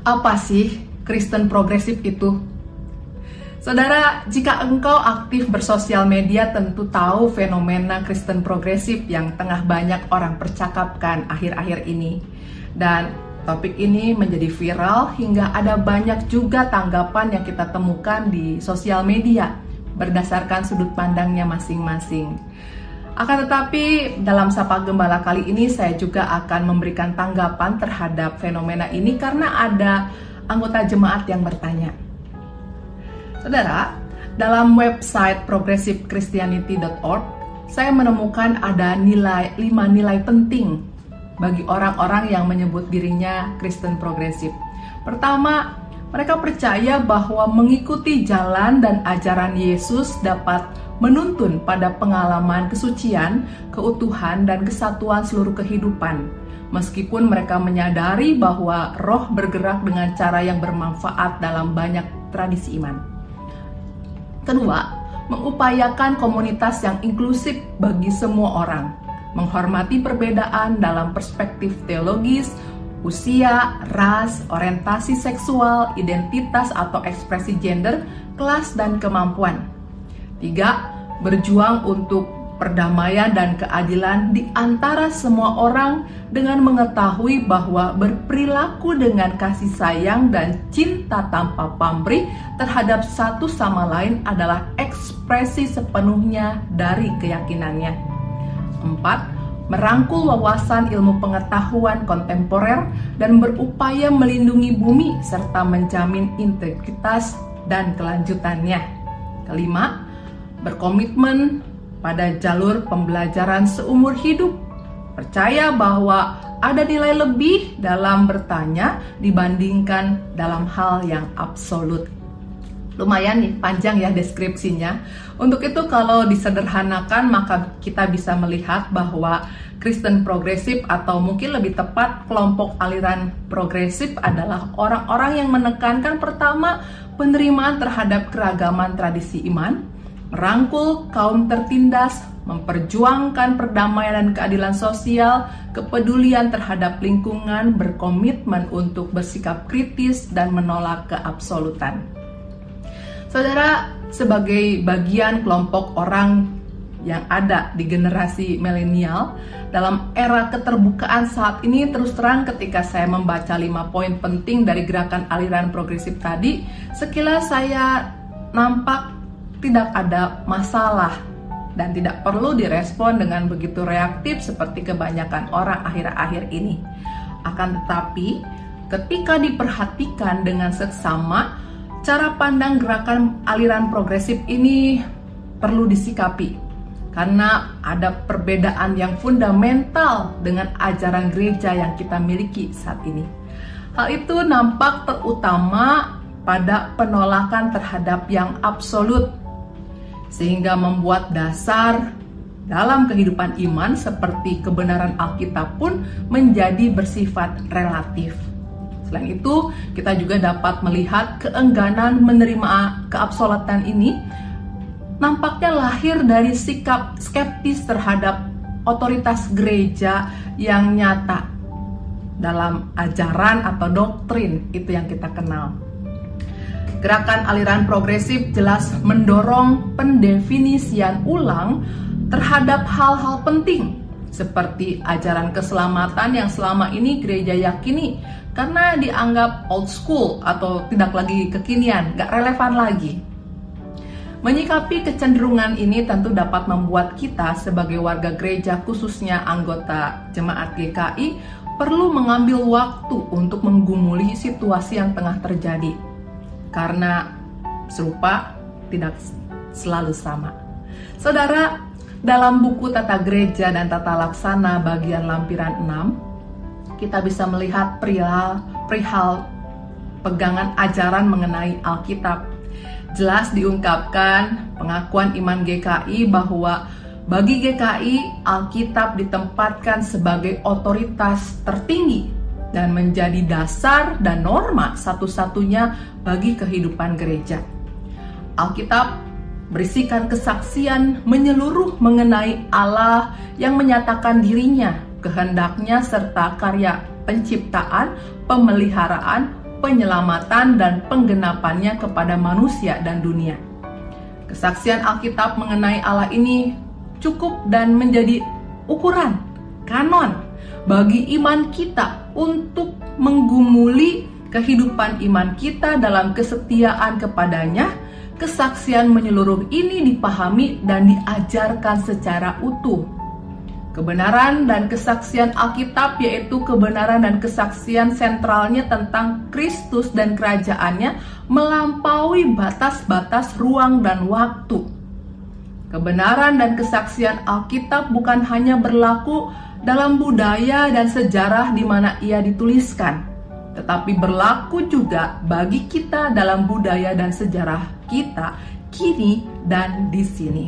Apa sih Kristen progresif itu? Saudara, jika engkau aktif bersosial media tentu tahu fenomena Kristen progresif yang tengah banyak orang percakapkan akhir-akhir ini. Dan topik ini menjadi viral hingga ada banyak juga tanggapan yang kita temukan di sosial media berdasarkan sudut pandangnya masing-masing. Akan tetapi dalam Sapa Gembala kali ini saya juga akan memberikan tanggapan terhadap fenomena ini karena ada anggota jemaat yang bertanya. Saudara, dalam website progressivechristianity.org saya menemukan ada 5 nilai penting bagi orang-orang yang menyebut dirinya Kristen progresif. Pertama, mereka percaya bahwa mengikuti jalan dan ajaran Yesus dapat menuntun pada pengalaman kesucian, keutuhan, dan kesatuan seluruh kehidupan. Meskipun mereka menyadari bahwa roh bergerak dengan cara yang bermanfaat dalam banyak tradisi iman. Kedua, mengupayakan komunitas yang inklusif bagi semua orang, menghormati perbedaan dalam perspektif teologis, usia, ras, orientasi seksual, identitas atau ekspresi gender, kelas, dan kemampuan. 3. Berjuang untuk perdamaian dan keadilan di antara semua orang dengan mengetahui bahwa berperilaku dengan kasih sayang dan cinta tanpa pamrih terhadap satu sama lain adalah ekspresi sepenuhnya dari keyakinannya. 4. Merangkul wawasan ilmu pengetahuan kontemporer dan berupaya melindungi bumi serta menjamin integritas dan kelanjutannya. Kelima, berkomitmen pada jalur pembelajaran seumur hidup, percaya bahwa ada nilai lebih dalam bertanya dibandingkan dalam hal yang absolut. Lumayan nih, panjang ya deskripsinya. Untuk itu kalau disederhanakan maka kita bisa melihat bahwa Kristen progresif atau mungkin lebih tepat kelompok aliran progresif adalah orang-orang yang menekankan pertama penerimaan terhadap keragaman tradisi iman, merangkul kaum tertindas, memperjuangkan perdamaian dan keadilan sosial, kepedulian terhadap lingkungan, berkomitmen untuk bersikap kritis dan menolak keabsolutan. Saudara, sebagai bagian kelompok orang yang ada di generasi milenial, dalam era keterbukaan saat ini terus terang ketika saya membaca 5 poin penting dari gerakan aliran progresif tadi, sekilas saya nampak tidak ada masalah dan tidak perlu direspon dengan begitu reaktif seperti kebanyakan orang akhir-akhir ini. Akan tetapi, ketika diperhatikan dengan seksama, cara pandang gerakan aliran progresif ini perlu disikapi karena ada perbedaan yang fundamental dengan ajaran gereja yang kita miliki saat ini. Hal itu nampak terutama pada penolakan terhadap yang absolut, sehingga membuat dasar dalam kehidupan iman seperti kebenaran Alkitab pun menjadi bersifat relatif. Selain itu, kita juga dapat melihat keengganan menerima keabsolutan ini nampaknya lahir dari sikap skeptis terhadap otoritas gereja yang nyata dalam ajaran atau doktrin itu yang kita kenal. Gerakan aliran progresif jelas mendorong pendefinisian ulang terhadap hal-hal penting seperti ajaran keselamatan yang selama ini gereja yakini karena dianggap old school atau tidak lagi kekinian, gak relevan lagi. Menyikapi kecenderungan ini tentu dapat membuat kita sebagai warga gereja, khususnya anggota jemaat GKI, perlu mengambil waktu untuk menggumuli situasi yang tengah terjadi. Karena serupa tidak selalu sama. Saudara, dalam buku Tata Gereja dan Tata Laksana bagian lampiran 6, kita bisa melihat perihal pegangan ajaran mengenai Alkitab. Jelas diungkapkan pengakuan iman GKI bahwa bagi GKI, Alkitab ditempatkan sebagai otoritas tertinggi dan menjadi dasar dan norma satu-satunya bagi kehidupan gereja. Alkitab berisikan kesaksian menyeluruh mengenai Allah yang menyatakan dirinya, kehendaknya, serta karya penciptaan, pemeliharaan, penyelamatan, dan penggenapannya kepada manusia dan dunia. Kesaksian Alkitab mengenai Allah ini cukup dan menjadi ukuran, kanon, bagi iman kita untuk menggumuli kehidupan iman kita dalam kesetiaan kepadanya. Kesaksian menyeluruh ini dipahami dan diajarkan secara utuh. Kebenaran dan kesaksian Alkitab, yaitu kebenaran dan kesaksian sentralnya tentang Kristus dan kerajaannya, melampaui batas-batas ruang dan waktu. Kebenaran dan kesaksian Alkitab bukan hanya berlaku dalam budaya dan sejarah di mana ia dituliskan, tetapi berlaku juga bagi kita dalam budaya dan sejarah kita kini dan di sini.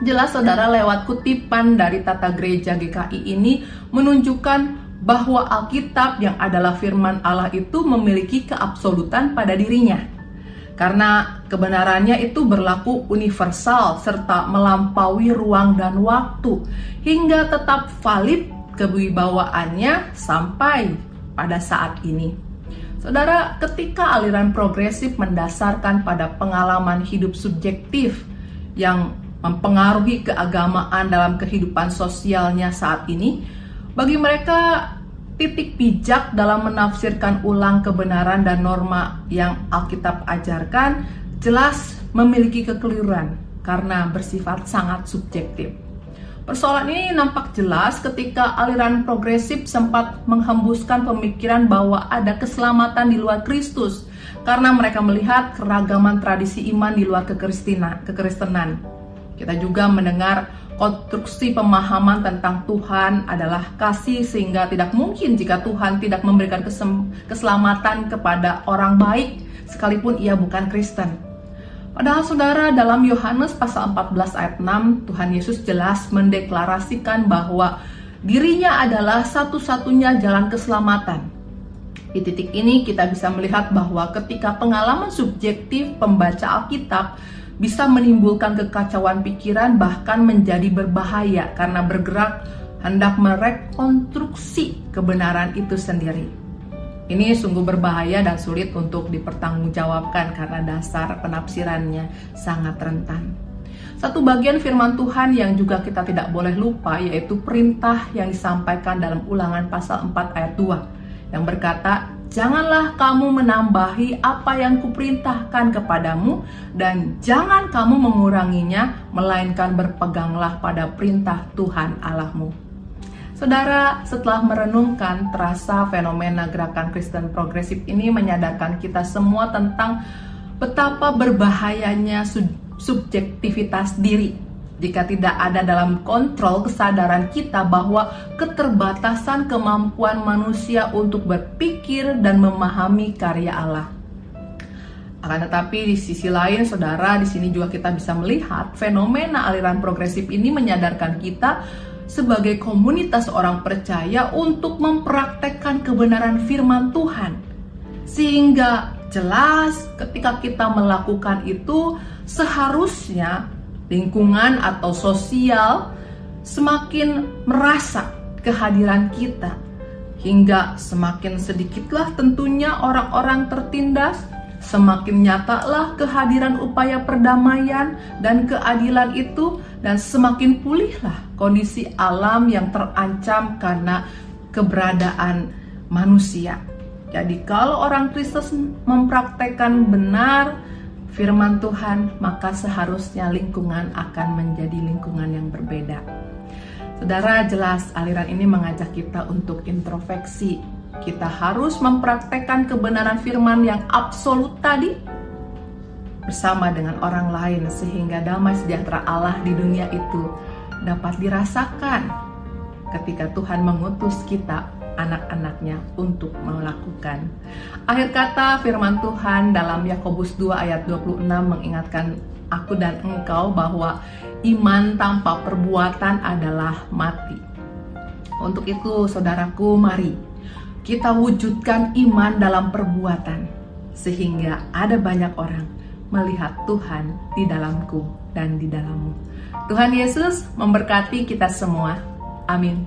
Jelas saudara, lewat kutipan dari Tata Gereja GKI ini menunjukkan bahwa Alkitab yang adalah firman Allah itu memiliki keabsolutan pada dirinya. Karena kebenarannya itu berlaku universal serta melampaui ruang dan waktu, hingga tetap valid kewibawaannya sampai pada saat ini. Saudara, ketika aliran progresif mendasarkan pada pengalaman hidup subjektif yang mempengaruhi keagamaan dalam kehidupan sosialnya saat ini, bagi mereka titik bijak dalam menafsirkan ulang kebenaran dan norma yang Alkitab ajarkan jelas memiliki kekeliruan karena bersifat sangat subjektif. Persoalan ini nampak jelas ketika aliran progresif sempat menghembuskan pemikiran bahwa ada keselamatan di luar Kristus karena mereka melihat keragaman tradisi iman di luar kekristenan. Kita juga mendengar konstruksi pemahaman tentang Tuhan adalah kasih, sehingga tidak mungkin jika Tuhan tidak memberikan keselamatan kepada orang baik sekalipun ia bukan Kristen. Padahal saudara, dalam Yohanes pasal 14 ayat 6, Tuhan Yesus jelas mendeklarasikan bahwa dirinya adalah satu-satunya jalan keselamatan. Di titik ini kita bisa melihat bahwa ketika pengalaman subjektif pembaca Alkitab bisa menimbulkan kekacauan pikiran, bahkan menjadi berbahaya karena bergerak hendak merekonstruksi kebenaran itu sendiri. Ini sungguh berbahaya dan sulit untuk dipertanggungjawabkan karena dasar penafsirannya sangat rentan. Satu bagian firman Tuhan yang juga kita tidak boleh lupa yaitu perintah yang disampaikan dalam Ulangan pasal 4 ayat 2 yang berkata, "Janganlah kamu menambahi apa yang kuperintahkan kepadamu dan jangan kamu menguranginya, melainkan berpeganglah pada perintah Tuhan Allahmu." Saudara, setelah merenungkan, terasa fenomena gerakan Kristen progresif ini menyadarkan kita semua tentang betapa berbahayanya subjektivitas diri jika tidak ada dalam kontrol kesadaran kita bahwa keterbatasan kemampuan manusia untuk berpikir dan memahami karya Allah. Akan tetapi di sisi lain, saudara, di sini juga kita bisa melihat fenomena aliran progresif ini menyadarkan kita sebagai komunitas orang percaya untuk mempraktekkan kebenaran firman Tuhan. Sehingga jelas ketika kita melakukan itu, seharusnya lingkungan atau sosial semakin merasa kehadiran kita. Hingga semakin sedikitlah tentunya orang-orang tertindas, semakin nyatalah kehadiran upaya perdamaian dan keadilan itu, dan semakin pulihlah kondisi alam yang terancam karena keberadaan manusia. Jadi kalau orang Kristen mempraktekkan benar firman Tuhan, maka seharusnya lingkungan akan menjadi lingkungan yang berbeda. Saudara, jelas aliran ini mengajak kita untuk introspeksi. Kita harus mempraktekkan kebenaran firman yang absolut tadi bersama dengan orang lain, sehingga damai sejahtera Allah di dunia itu dapat dirasakan ketika Tuhan mengutus kita, anak-anaknya, untuk melakukan. Akhir kata firman Tuhan dalam Yakobus 2 ayat 26 mengingatkan aku dan engkau bahwa iman tanpa perbuatan adalah mati. Untuk itu saudaraku, mari kita wujudkan iman dalam perbuatan, sehingga ada banyak orang melihat Tuhan di dalamku dan di dalammu. Tuhan Yesus memberkati kita semua. Amin.